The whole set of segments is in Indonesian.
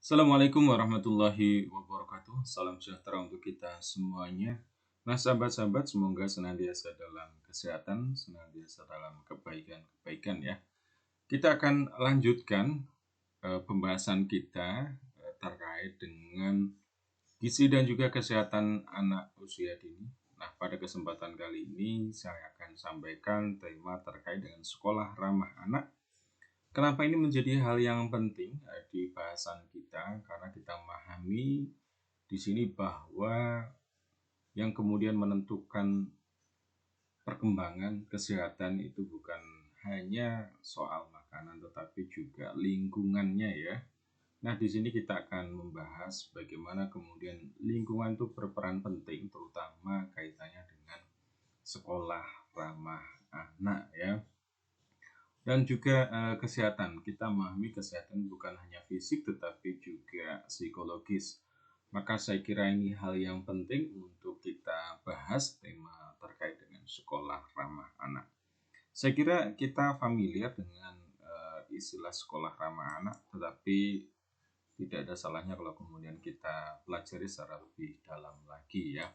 Assalamualaikum warahmatullahi wabarakatuh. Salam sejahtera untuk kita semuanya. Nah, sahabat-sahabat, semoga senantiasa dalam kesehatan, senantiasa dalam kebaikan-kebaikan ya. Kita akan lanjutkan pembahasan kita terkait dengan gizi dan juga kesehatan anak usia dini. Nah, pada kesempatan kali ini saya akan sampaikan tema terkait dengan sekolah ramah anak. Kenapa ini menjadi hal yang penting di bahasan kita? Karena kita memahami di sini bahwa yang kemudian menentukan perkembangan kesehatan itu bukan hanya soal makanan, tetapi juga lingkungannya ya. Nah, di sini kita akan membahas bagaimana kemudian lingkungan itu berperan penting, terutama kaitannya dengan sekolah ramah anak ya. Dan juga kesehatan. Kita memahami kesehatan bukan hanya fisik tetapi juga psikologis. Maka saya kira ini hal yang penting untuk kita bahas tema terkait dengan sekolah ramah anak. Saya kira kita familiar dengan istilah sekolah ramah anak, tetapi tidak ada salahnya kalau kemudian kita pelajari secara lebih dalam lagi ya.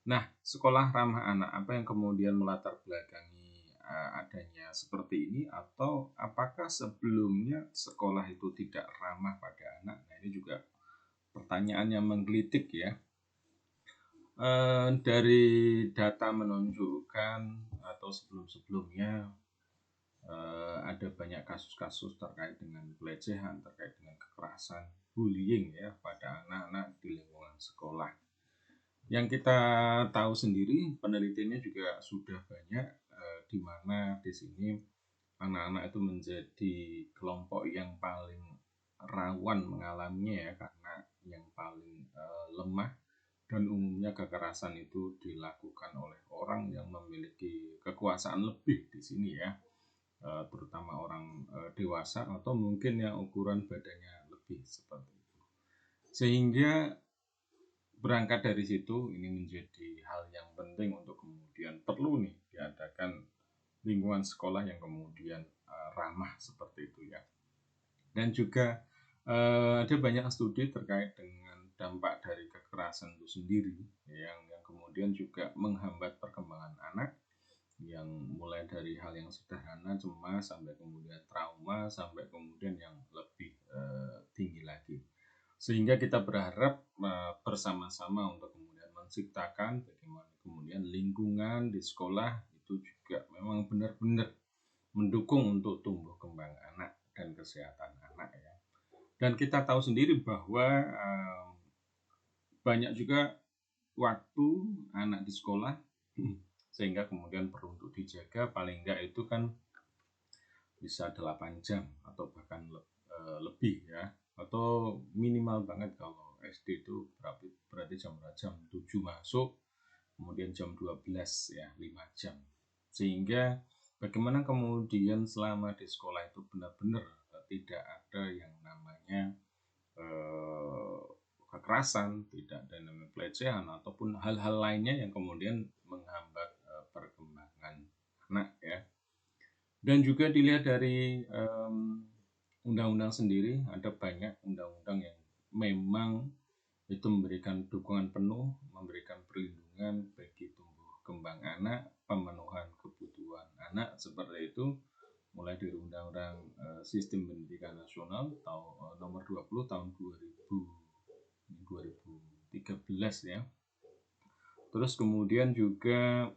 Nah, sekolah ramah anak, apa yang kemudian melatar belakangi adanya seperti ini, atau apakah sebelumnya sekolah itu tidak ramah pada anak? Nah, ini juga pertanyaan yang menggelitik ya. Dari data menunjukkan atau sebelum-sebelumnya ada banyak kasus-kasus terkait dengan pelecehan, terkait dengan kekerasan, bullying ya pada anak-anak di lingkungan sekolah. Yang kita tahu sendiri, penelitiannya juga sudah banyak di mana di sini anak-anak itu menjadi kelompok yang paling rawan mengalaminya ya, karena yang paling lemah, dan umumnya kekerasan itu dilakukan oleh orang yang memiliki kekuasaan lebih di sini ya, terutama orang dewasa atau mungkin yang ukuran badannya lebih seperti itu. Sehingga berangkat dari situ, ini menjadi hal yang penting untuk kemudian perlu nih diadakan lingkungan sekolah yang kemudian ramah seperti itu ya. Dan juga ada banyak studi terkait dengan dampak dari kekerasan itu sendiri yang kemudian juga menghambat perkembangan anak, yang mulai dari hal yang sederhana cemas sampai kemudian trauma sampai kemudian yang lebih tinggi lagi. Sehingga kita berharap bersama-sama untuk kemudian menciptakan bagaimana kemudian lingkungan di sekolah itu juga memang benar-benar mendukung untuk tumbuh kembang anak dan kesehatan anak ya. Dan kita tahu sendiri bahwa banyak juga waktu anak di sekolah sehingga kemudian perlu untuk dijaga, paling enggak itu kan bisa 8 jam atau bahkan lebih ya, atau minimal banget kalau SD itu berarti jam 7 masuk, kemudian jam 12 ya, 5 jam. Sehingga bagaimana kemudian selama di sekolah itu benar-benar tidak ada yang namanya kekerasan, tidak ada namanya pelecehan ataupun hal-hal lainnya yang kemudian menghambat perkembangan anak ya. Dan juga dilihat dari undang-undang sendiri, ada banyak undang-undang yang memang itu memberikan dukungan penuh, memberikan perlindungan bagi tumbuh kembang anak, pemenuhan kebutuhan anak seperti itu, mulai dari Undang-Undang Sistem Pendidikan Nasional nomor 20 tahun 2013 ya. Terus kemudian juga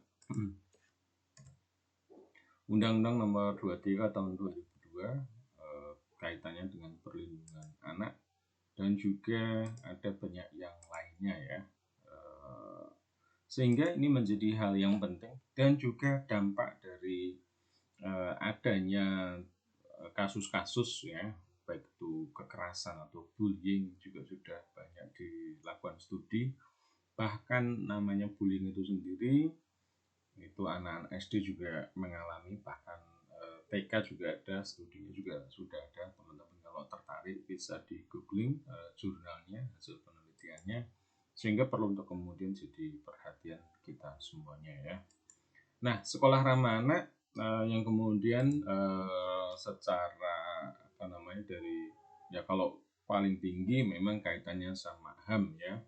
Undang-Undang nomor 23 tahun 2002 kaitannya dengan perlindungan anak, dan juga ada banyak yang lainnya ya. Sehingga ini menjadi hal yang penting, dan juga dampak dari adanya kasus-kasus ya, baik itu kekerasan atau bullying juga sudah banyak dilakukan studi. Bahkan namanya bullying itu sendiri itu anak-anak SD juga mengalami, bahkan TK juga ada, studinya juga sudah ada. Teman-teman kalau tertarik bisa di googling jurnalnya, hasil penelitiannya, sehingga perlu untuk kemudian jadi perhatian kita semuanya ya. Nah, sekolah ramah anak yang kemudian secara dari ya, kalau paling tinggi memang kaitannya sama HAM ya,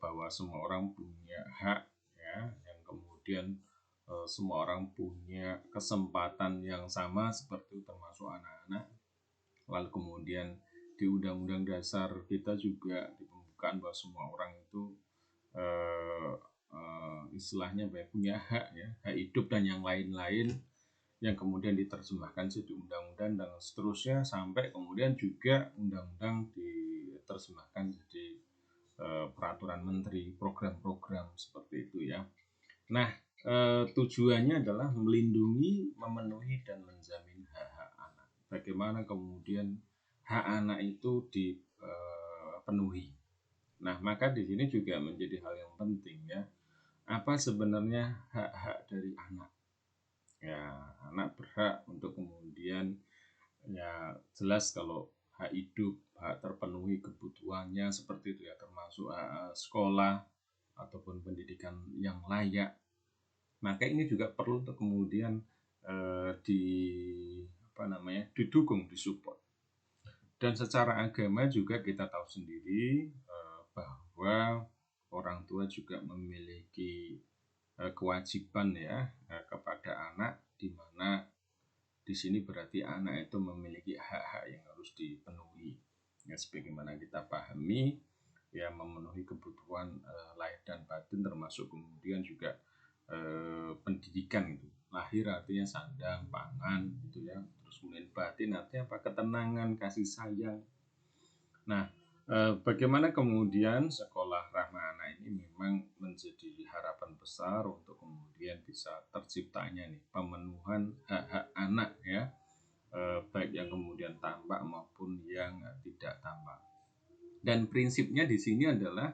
bahwa semua orang punya hak ya, yang kemudian semua orang punya kesempatan yang sama seperti itu, termasuk anak-anak. Lalu kemudian di Undang-Undang Dasar kita juga di pembukaan bahwa semua orang itu eh, istilahnya punya hak ya, hak hidup dan yang lain-lain, yang kemudian diterjemahkan jadi undang-undang dan seterusnya, sampai kemudian juga undang-undang diterjemahkan jadi peraturan menteri, program-program seperti itu ya. Nah, tujuannya adalah melindungi, memenuhi, dan menjamin hak-hak anak. Bagaimana kemudian hak anak itu dipenuhi. Nah, maka di sini juga menjadi hal yang penting ya. Apa sebenarnya hak-hak dari anak? Ya, anak berhak untuk kemudian ya jelas kalau hak hidup, hak terpenuhi kebutuhannya seperti itu ya, termasuk sekolah ataupun pendidikan yang layak. Maka ini juga perlu untuk kemudian di didukung, disupport. Dan secara agama juga kita tahu sendiri bahwa orang tua juga memiliki kewajiban ya kepada anak, di mana di sini berarti anak itu memiliki hak-hak yang harus dipenuhi. Ya, sebagaimana kita pahami, ya memenuhi kebutuhan lahir dan batin, termasuk kemudian juga pendidikan itu. Lahir artinya sandang, pangan gitu ya. Terus kemudian batin artinya apa? Ketenangan, kasih sayang. Nah, bagaimana kemudian sekolah Rahma Anak ini memang menjadi harapan besar untuk kemudian bisa terciptanya nih pemenuhan hak-hak anak ya, baik yang kemudian tampak maupun yang tidak tampak. Dan prinsipnya di sini adalah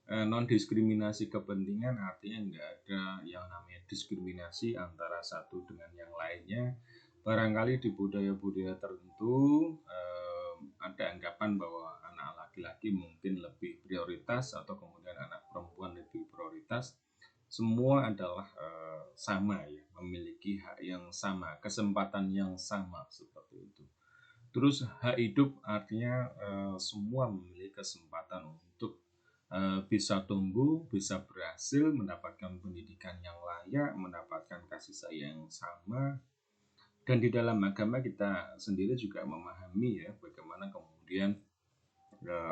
non diskriminasi kepentingan, artinya nggak ada yang namanya diskriminasi antara satu dengan yang lainnya. Barangkali di budaya-budaya tertentu ada anggapan bahwa anak laki-laki mungkin lebih prioritas atau kemudian anak perempuan lebih prioritas. Semua adalah sama ya, memiliki hak yang sama, kesempatan yang sama seperti itu. Terus hak hidup artinya semua memiliki kesempatan untuk bisa tumbuh, bisa berhasil, mendapatkan pendidikan yang layak, mendapatkan kasih sayang yang sama. Dan di dalam agama kita sendiri juga memahami ya, bagaimana kemudian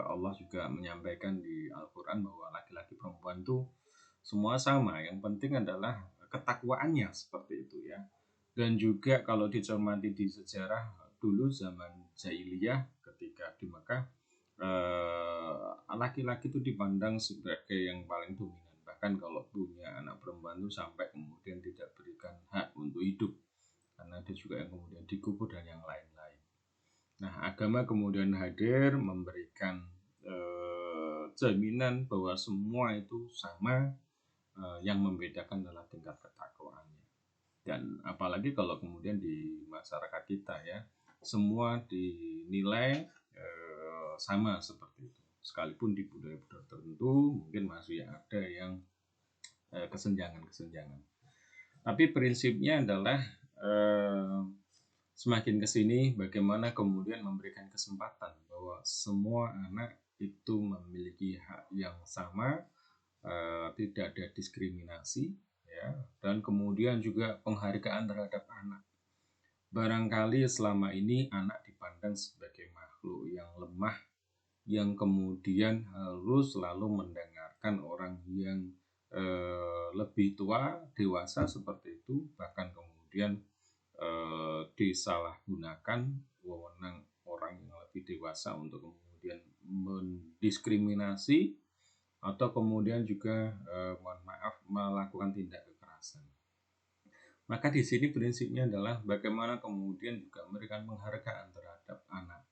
Allah juga menyampaikan di Al-Quran bahwa laki-laki perempuan itu semua sama. Yang penting adalah ketakwaannya seperti itu ya. Dan juga kalau dicermati di sejarah dulu zaman jahiliyah ketika di Mekah, laki-laki itu dipandang sebagai yang paling dominan. Bahkan kalau punya anak perempuan itu sampai kemudian tidak berikan hak untuk hidup, karena ada juga yang kemudian dikubur dan yang lain-lain. Nah, agama kemudian hadir memberikan jaminan bahwa semua itu sama, yang membedakan adalah tingkat ketakwaannya. Dan apalagi kalau kemudian di masyarakat kita ya, semua dinilai sama seperti itu. Sekalipun di budaya-budaya tertentu mungkin masih ada yang kesenjangan-kesenjangan. Tapi prinsipnya adalah semakin kesini bagaimana kemudian memberikan kesempatan bahwa semua anak itu memiliki hak yang sama, tidak ada diskriminasi ya, dan kemudian juga penghargaan terhadap anak. Barangkali selama ini anak dipandang sebagai makhluk yang lemah, yang kemudian harus selalu mendengarkan orang yang lebih tua, dewasa seperti itu, bahkan kemudian disalahgunakan wewenang orang yang lebih dewasa untuk kemudian mendiskriminasi atau kemudian juga mohon maaf melakukan tindak kekerasan. Maka di sini prinsipnya adalah bagaimana kemudian juga memberikan penghargaan terhadap anak,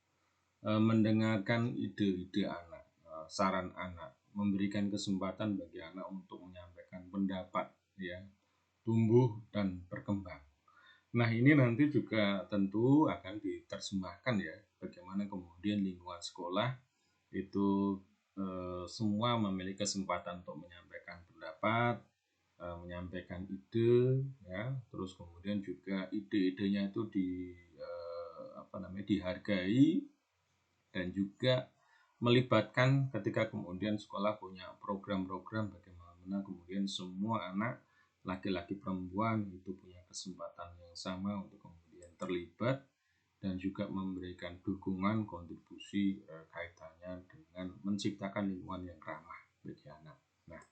mendengarkan ide-ide anak, saran anak, memberikan kesempatan bagi anak untuk menyampaikan pendapat, ya, tumbuh dan berkembang. Nah, ini nanti juga tentu akan diterjemahkan ya, bagaimana kemudian lingkungan sekolah itu semua memiliki kesempatan untuk menyampaikan pendapat, menyampaikan ide ya, terus kemudian juga ide-idenya itu dihargai, dan juga melibatkan ketika kemudian sekolah punya program-program bagaimana kemudian semua anak laki-laki perempuan itu punya kesempatan yang sama untuk kemudian terlibat dan juga memberikan dukungan kontribusi kaitannya dengan menciptakan lingkungan yang ramah bagi anak. Nah,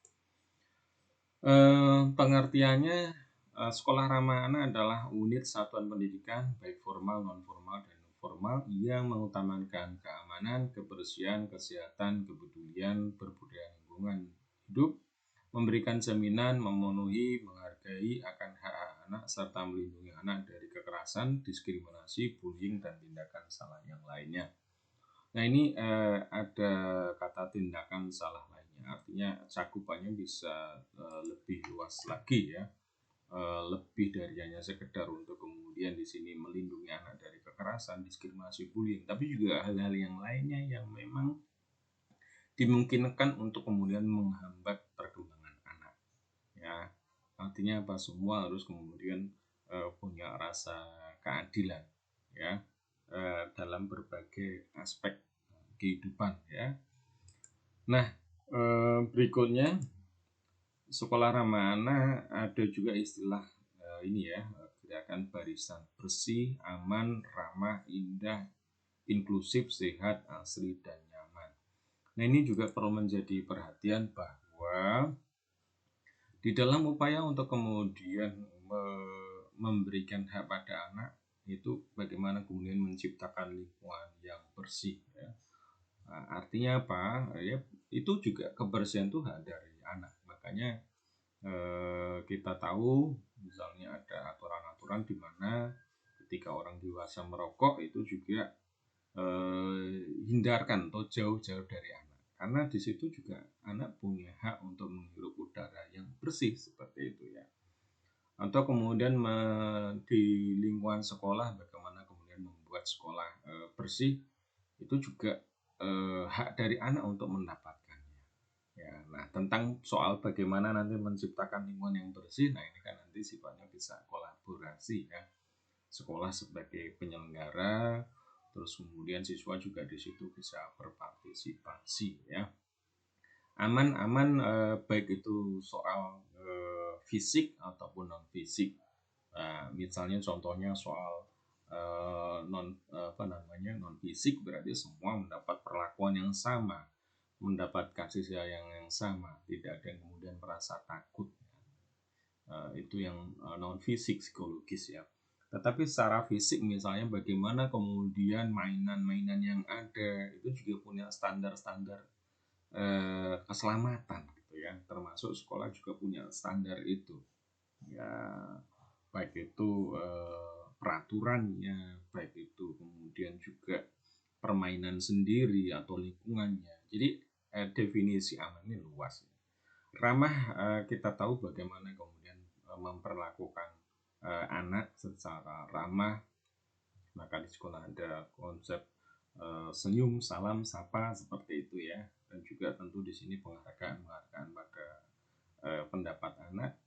pengertiannya sekolah ramah anak adalah unit satuan pendidikan baik formal, non formal dan non formal yang mengutamakan keamanan, kebersihan, kesehatan, kepedulian, perbudayaan lingkungan hidup, memberikan jaminan, memenuhi, menghargai akan hak anak serta melindungi anak dari kekerasan, diskriminasi, bullying dan tindakan salah yang lainnya. Nah, ini ada kata tindakan salah lainnya, artinya cakupannya bisa lebih luas lagi ya, lebih dari hanya sekedar untuk kemudian di sini melindungi anak dari kekerasan, diskriminasi, bullying, tapi juga hal-hal yang lainnya yang memang dimungkinkan untuk kemudian menghambat perkembangan anak. Ya, artinya apa, semua harus kemudian punya rasa keadilan ya dalam berbagai aspek kehidupan ya. Nah, berikutnya sekolah ramah anak ada juga istilah ini ya, gerakan barisan bersih, aman, ramah, indah, inklusif, sehat, asri dan nyaman. Nah, ini juga perlu menjadi perhatian bahwa di dalam upaya untuk kemudian memberikan hak pada anak itu bagaimana kemudian menciptakan lingkungan yang bersih ya. Nah, artinya apa ya, itu juga kebersihan itu hak dari anak. Makanya kita tahu misalnya ada aturan-aturan di mana ketika orang dewasa merokok itu juga hindarkan atau jauh-jauh dari anak. Karena di situ juga anak punya hak untuk menghirup udara yang bersih seperti itu ya. Atau kemudian di lingkungan sekolah bagaimana kemudian membuat sekolah bersih itu juga hak dari anak untuk mendapatkannya. Ya, nah tentang soal bagaimana nanti menciptakan lingkungan yang bersih, nah ini kan nanti sifatnya bisa kolaborasi ya. Sekolah sebagai penyelenggara, terus kemudian siswa juga di situ bisa berpartisipasi ya. Aman baik itu soal fisik ataupun non fisik. Misalnya contohnya soal non fisik berarti semua mendapat perlakuan yang sama, mendapat kasih sayang yang sama, tidak ada yang kemudian merasa takut. Itu yang non fisik psikologis ya. Tetapi secara fisik misalnya bagaimana kemudian mainan-mainan yang ada itu juga punya standar-standar keselamatan gitu ya, termasuk sekolah juga punya standar itu ya, baik itu peraturannya, baik itu kemudian juga permainan sendiri atau lingkungannya. Jadi definisi aman ini luas. Ramah kita tahu bagaimana kemudian memperlakukan anak secara ramah. Maka di sekolah ada konsep senyum, salam, sapa seperti itu ya. Dan juga tentu di sini penghargaan pada pendapat anak.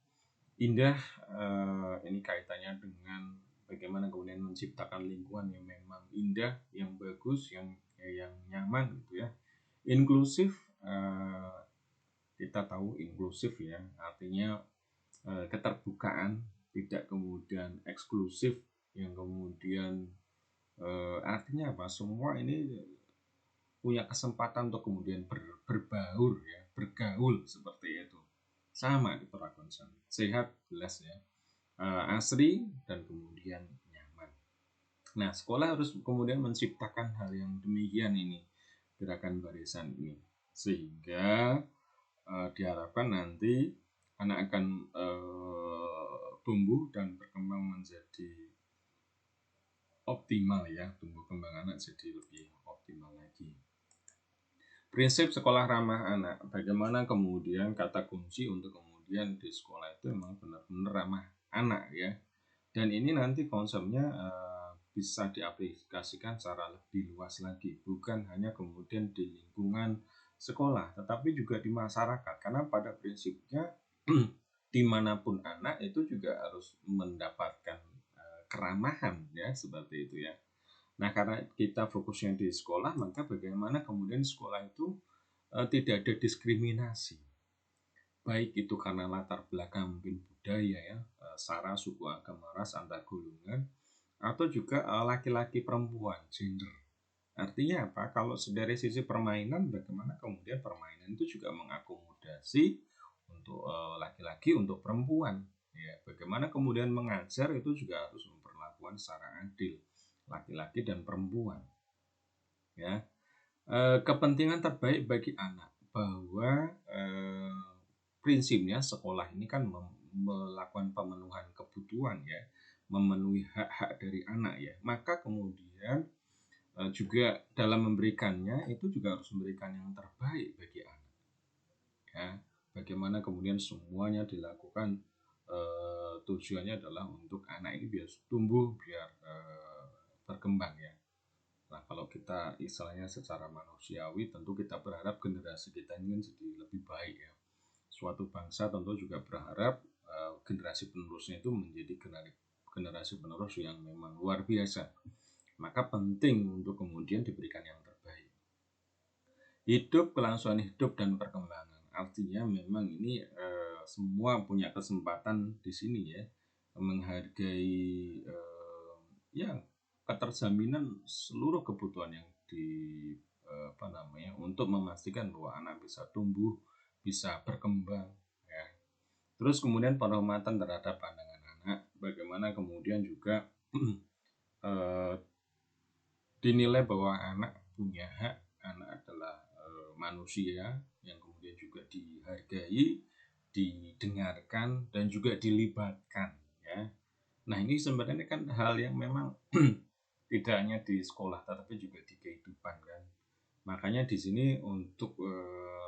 Indah ini kaitannya dengan bagaimana kemudian menciptakan lingkungan yang memang indah, yang bagus, yang nyaman gitu ya. Inklusif kita tahu inklusif ya, artinya keterbukaan, tidak kemudian eksklusif yang kemudian artinya apa, semua ini punya kesempatan untuk kemudian berbaur ya, bergaul seperti itu, sama diperlakukan sama, sehat jelas ya, asri dan kemudian nyaman. Nah, sekolah harus kemudian menciptakan hal yang demikian ini, gerakan barisan ini, sehingga diharapkan nanti anak akan tumbuh dan berkembang menjadi optimal ya, tumbuh kembang anak jadi lebih optimal lagi. Prinsip sekolah ramah anak, bagaimana kemudian kata kunci untuk kemudian di sekolah itu memang benar-benar ramah anak ya. Dan ini nanti konsepnya bisa diaplikasikan secara lebih luas lagi, bukan hanya kemudian di lingkungan sekolah, tetapi juga di masyarakat. Karena pada prinsipnya dimanapun anak itu juga harus mendapatkan keramahan ya, seperti itu ya. Nah, karena kita fokusnya di sekolah, maka bagaimana kemudian sekolah itu tidak ada diskriminasi. Baik itu karena latar belakang mungkin budaya ya, sara, suku, agama, ras, antar golongan, atau juga laki-laki perempuan, gender. Artinya apa? Kalau dari sisi permainan, bagaimana kemudian permainan itu juga mengakomodasi untuk laki-laki, untuk perempuan. Ya, bagaimana kemudian mengajar itu juga harus memperlakukan secara adil laki-laki dan perempuan. Ya, kepentingan terbaik bagi anak bahwa prinsipnya sekolah ini kan melakukan pemenuhan kebutuhan ya, memenuhi hak-hak dari anak ya. Maka kemudian juga dalam memberikannya itu juga harus memberikan yang terbaik bagi anak ya. Bagaimana kemudian semuanya dilakukan tujuannya adalah untuk anak ini biar tumbuh, biar berkembang ya. Nah, kalau kita istilahnya secara manusiawi, tentu kita berharap generasi kita ini kan jadi lebih baik ya. Suatu bangsa tentu juga berharap generasi penerusnya itu menjadi generasi penerus yang memang luar biasa. Maka penting untuk kemudian diberikan yang terbaik. Hidup, kelangsungan hidup dan perkembangan. Artinya memang ini semua punya kesempatan di sini ya, menghargai ya keterjaminan seluruh kebutuhan yang untuk memastikan bahwa anak bisa tumbuh, bisa berkembang ya. Terus kemudian penghormatan terhadap pandangan anak, bagaimana kemudian juga dinilai bahwa anak punya hak, anak adalah manusia yang kemudian juga dihargai, didengarkan dan juga dilibatkan ya. Nah, ini sebenarnya kan hal yang memang tidak hanya di sekolah tetapi juga di kehidupan kan. Makanya di sini untuk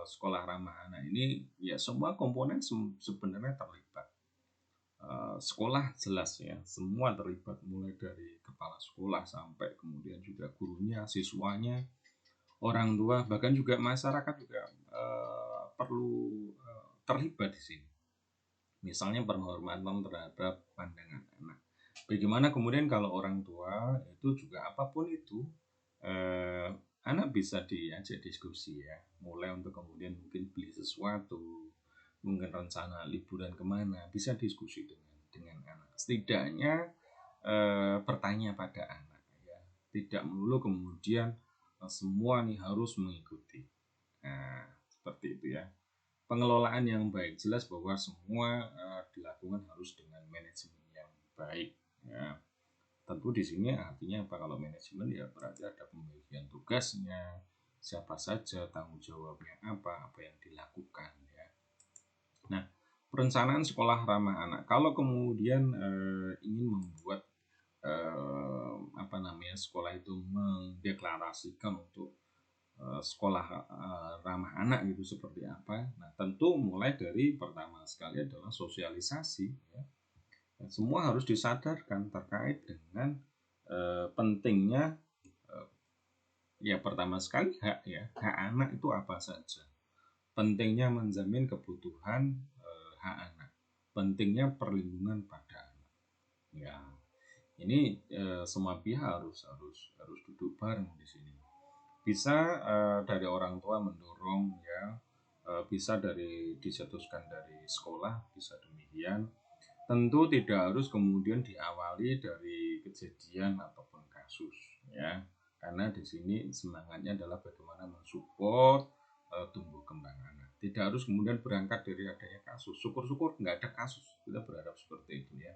sekolah ramah anak ini ya semua komponen sebenarnya terlibat. Sekolah jelas ya, semua terlibat mulai dari kepala sekolah sampai kemudian juga gurunya, siswanya, orang tua, bahkan juga masyarakat juga perlu terlibat di sini. Misalnya penghormatan terhadap pandangan anak. Bagaimana kemudian kalau orang tua itu juga apapun itu anak bisa diajak diskusi ya, mulai untuk kemudian mungkin beli sesuatu, mungkin rencana liburan kemana, bisa diskusi dengan anak. Setidaknya bertanya pada anak ya, tidak melulu kemudian semua nih harus mengikuti. Nah, seperti itu ya. Pengelolaan yang baik, jelas bahwa semua dilakukan harus dengan manajemen yang baik ya. Tentu di sini artinya apa, kalau manajemen ya berarti ada pembagian tugasnya, siapa saja, tanggung jawabnya apa yang dilakukan ya. Nah, perencanaan sekolah ramah anak. Kalau kemudian ingin membuat sekolah itu mendeklarasikan untuk sekolah ramah anak gitu seperti apa. Nah, tentu mulai dari pertama sekali adalah sosialisasi ya. Semua harus disadarkan terkait dengan pentingnya ya pertama sekali hak ya, hak anak itu apa saja. Pentingnya menjamin kebutuhan hak anak. Pentingnya perlindungan pada anak. Ya, ini semua pihak harus duduk bareng di sini. Bisa dari orang tua mendorong ya, bisa dicetuskan dari sekolah, bisa demikian. Tentu tidak harus kemudian diawali dari kejadian ataupun kasus ya, karena di sini semangatnya adalah bagaimana mensupport tumbuh kembang anak. Tidak harus kemudian berangkat dari adanya kasus. Syukur-syukur nggak ada kasus, kita berharap seperti itu ya.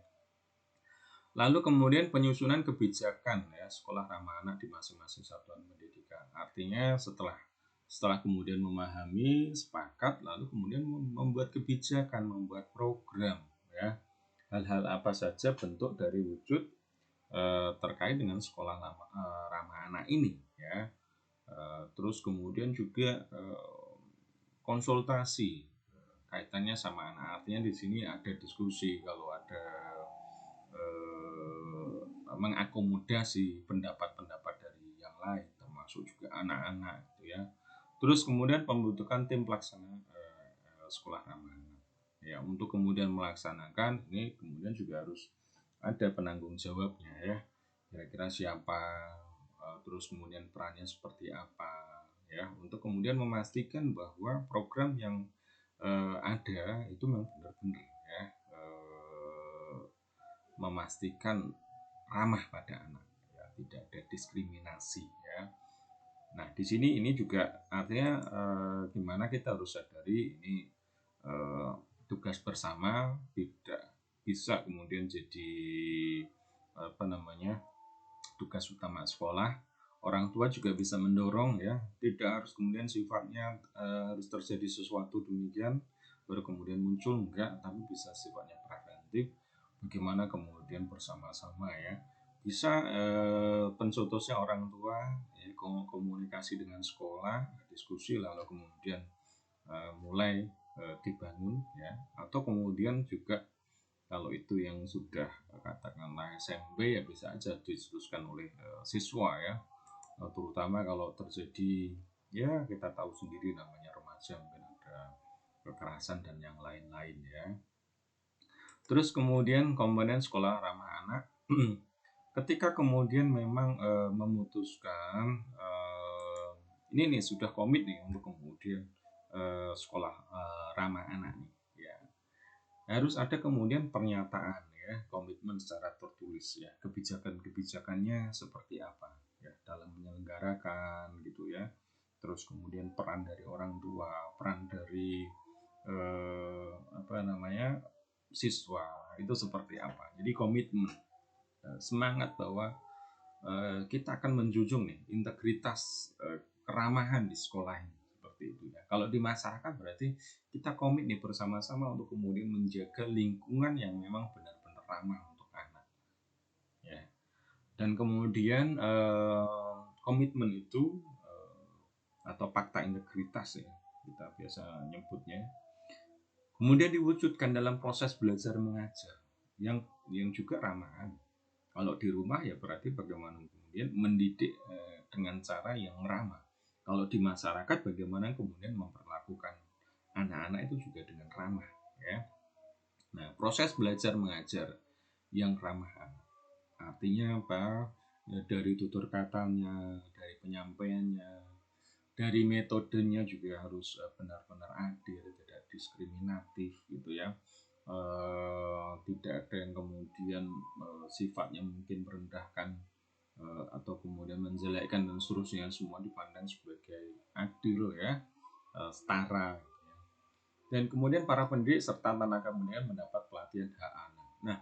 Lalu kemudian penyusunan kebijakan ya sekolah ramah anak di masing-masing satuan pendidikan. Artinya setelah kemudian memahami, sepakat, lalu kemudian membuat kebijakan, membuat program ya. Hal-hal apa saja bentuk dari wujud terkait dengan sekolah ramah anak ini ya. Terus kemudian juga konsultasi kaitannya sama anak. Artinya di sini ada diskusi, kalau ada mengakomodasi pendapat-pendapat dari yang lain, termasuk juga anak-anak gitu ya. Terus kemudian pembentukan tim pelaksana sekolah ramah anak ya, untuk kemudian melaksanakan ini kemudian juga harus ada penanggung jawabnya ya. Kira-kira siapa terus kemudian perannya seperti apa ya, untuk kemudian memastikan bahwa program yang ada itu memang benar-benar ya memastikan ramah pada anak ya, tidak ada diskriminasi ya. Nah, di sini ini juga artinya gimana kita harus sadari ini tugas bersama, tidak bisa kemudian jadi apa namanya tugas utama sekolah. Orang tua juga bisa mendorong ya, tidak harus kemudian sifatnya harus terjadi sesuatu demikian baru kemudian muncul, enggak, tapi bisa sifatnya preventif. Bagaimana kemudian bersama-sama ya, bisa pencetusnya orang tua ya, komunikasi dengan sekolah, diskusi, lalu kemudian mulai dibangun ya, atau kemudian juga kalau itu yang sudah katakanlah SMP ya bisa aja diteruskan oleh siswa ya. Terutama kalau terjadi ya kita tahu sendiri namanya remaja, mungkin ada kekerasan dan yang lain-lain ya. Terus kemudian komponen sekolah ramah anak ketika kemudian memang memutuskan ini nih sudah komit nih untuk kemudian sekolah ramah anak nih ya, harus ada kemudian pernyataan ya, komitmen secara tertulis ya, kebijakannya seperti apa ya dalam menyelenggarakan gitu ya. Terus kemudian peran dari orang tua, peran dari apa namanya siswa itu seperti apa. Jadi komitmen, semangat bahwa kita akan menjunjung nih integritas keramahan di sekolah ini, seperti itu ya. Kalau di masyarakat berarti kita komit nih bersama-sama untuk kemudian menjaga lingkungan yang memang benar-benar ramah untuk anak ya. Dan kemudian komitmen itu atau fakta integritas ya kita biasa nyebutnya, kemudian diwujudkan dalam proses belajar mengajar yang juga ramah anak. Kalau di rumah ya berarti bagaimana kemudian mendidik dengan cara yang ramah. Kalau di masyarakat bagaimana kemudian memperlakukan anak-anak itu juga dengan ramah ya. Nah, proses belajar mengajar yang ramah anak artinya apa? Ya, dari tutur katanya, dari penyampaiannya, dari metodenya juga harus benar-benar adil, tidak diskriminatif gitu ya. Tidak ada yang kemudian sifatnya mungkin merendahkan atau kemudian menjelekkan dan seterusnya, semua dipandang sebagai adil ya, setara gitu ya. Dan kemudian para pendidik serta tenaga pendidik mendapat pelatihan hak anak. Nah,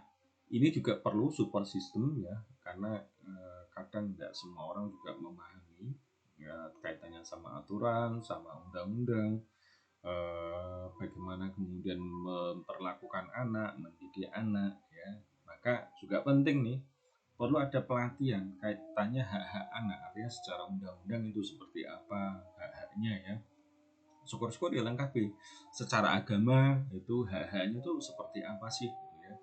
ini juga perlu support system ya, karena kadang tidak semua orang juga memahami ya kaitannya sama aturan, sama undang-undang, bagaimana kemudian memperlakukan anak, mendidik anak ya. Maka juga penting nih, perlu ada pelatihan kaitannya hak-hak anak, artinya secara undang-undang itu seperti apa hak-haknya ya. Syukur-syukur dilengkapi secara agama itu hak-haknya itu seperti apa sih gitu ya.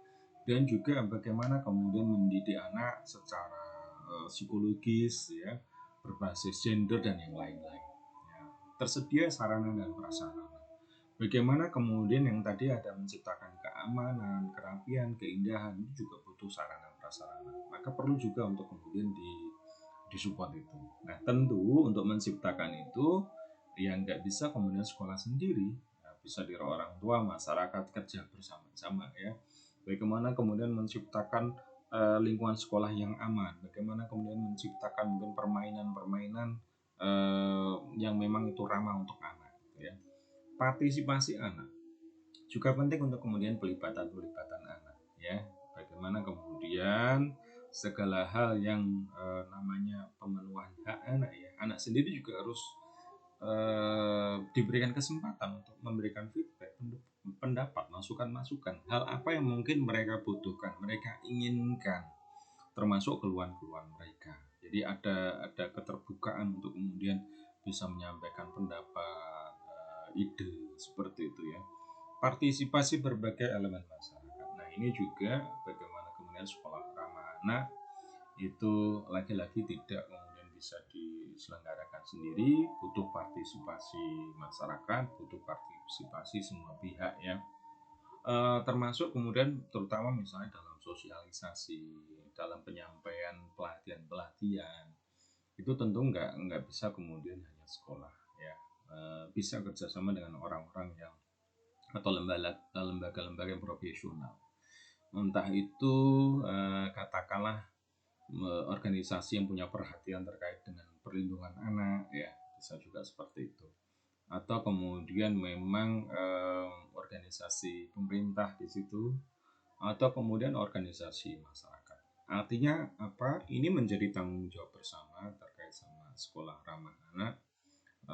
Dan juga bagaimana kemudian mendidik anak secara psikologis ya, berbasis gender dan yang lain-lain ya. Tersedia sarana dan prasarana. Bagaimana kemudian yang tadi ada menciptakan keamanan, kerapian, keindahan, itu juga butuh sarana prasarana. Maka perlu juga untuk kemudian disupport itu. Nah, tentu untuk menciptakan itu yang nggak bisa kemudian sekolah sendiri, ya, bisa dari orang tua, masyarakat, kerja bersama-sama ya. Bagaimana kemudian menciptakan lingkungan sekolah yang aman, bagaimana kemudian menciptakan mungkin permainan-permainan yang memang itu ramah untuk anak gitu ya. Partisipasi anak juga penting untuk kemudian pelibatan anak ya. Bagaimana kemudian segala hal yang namanya pemenuhan hak anak ya, anak sendiri juga harus diberikan kesempatan untuk memberikan feedback, pendapat, masukan-masukan, hal apa yang mungkin mereka butuhkan, mereka inginkan, termasuk keluhan-keluhan mereka. Jadi ada keterbukaan untuk kemudian bisa menyampaikan pendapat, ide seperti itu ya. Partisipasi berbagai elemen masyarakat. Nah, ini juga bagaimana kemudian sekolah ramah anak itu lagi-lagi tidak kemudian bisa diselenggarakan sendiri, butuh partisipasi masyarakat, butuh partisipasi semua pihak ya. Termasuk kemudian terutama misalnya dalam sosialisasi, dalam penyampaian pelatihan-pelatihan, itu tentu nggak bisa kemudian hanya sekolah ya. Bisa kerjasama dengan orang-orang yang atau lembaga-lembaga yang profesional, entah itu katakanlah organisasi yang punya perhatian terkait dengan perlindungan anak ya, bisa juga seperti itu, atau kemudian memang organisasi pemerintah di situ, atau kemudian organisasi masyarakat. Artinya apa? Ini menjadi tanggung jawab bersama terkait sama sekolah ramah anak,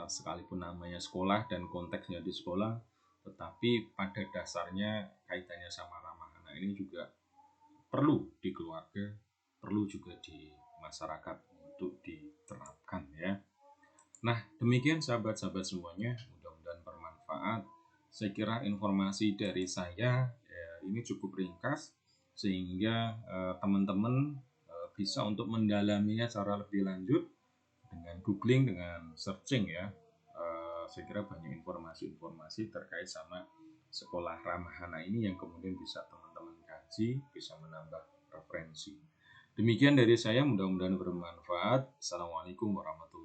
sekalipun namanya sekolah dan konteksnya di sekolah, tetapi pada dasarnya kaitannya sama ramah anak ini juga perlu di keluarga, perlu juga di masyarakat untuk diterapkan ya. Nah, demikian sahabat-sahabat semuanya, mudah-mudahan bermanfaat. Saya kira informasi dari saya ya, ini cukup ringkas sehingga teman-teman bisa untuk mendalaminya secara lebih lanjut dengan googling, dengan searching ya. Saya kira banyak informasi-informasi terkait sama sekolah ramah anak ini yang kemudian bisa teman-teman kaji, bisa menambah referensi. Demikian dari saya, mudah-mudahan bermanfaat. Assalamualaikum warahmatullahi wabarakatuh.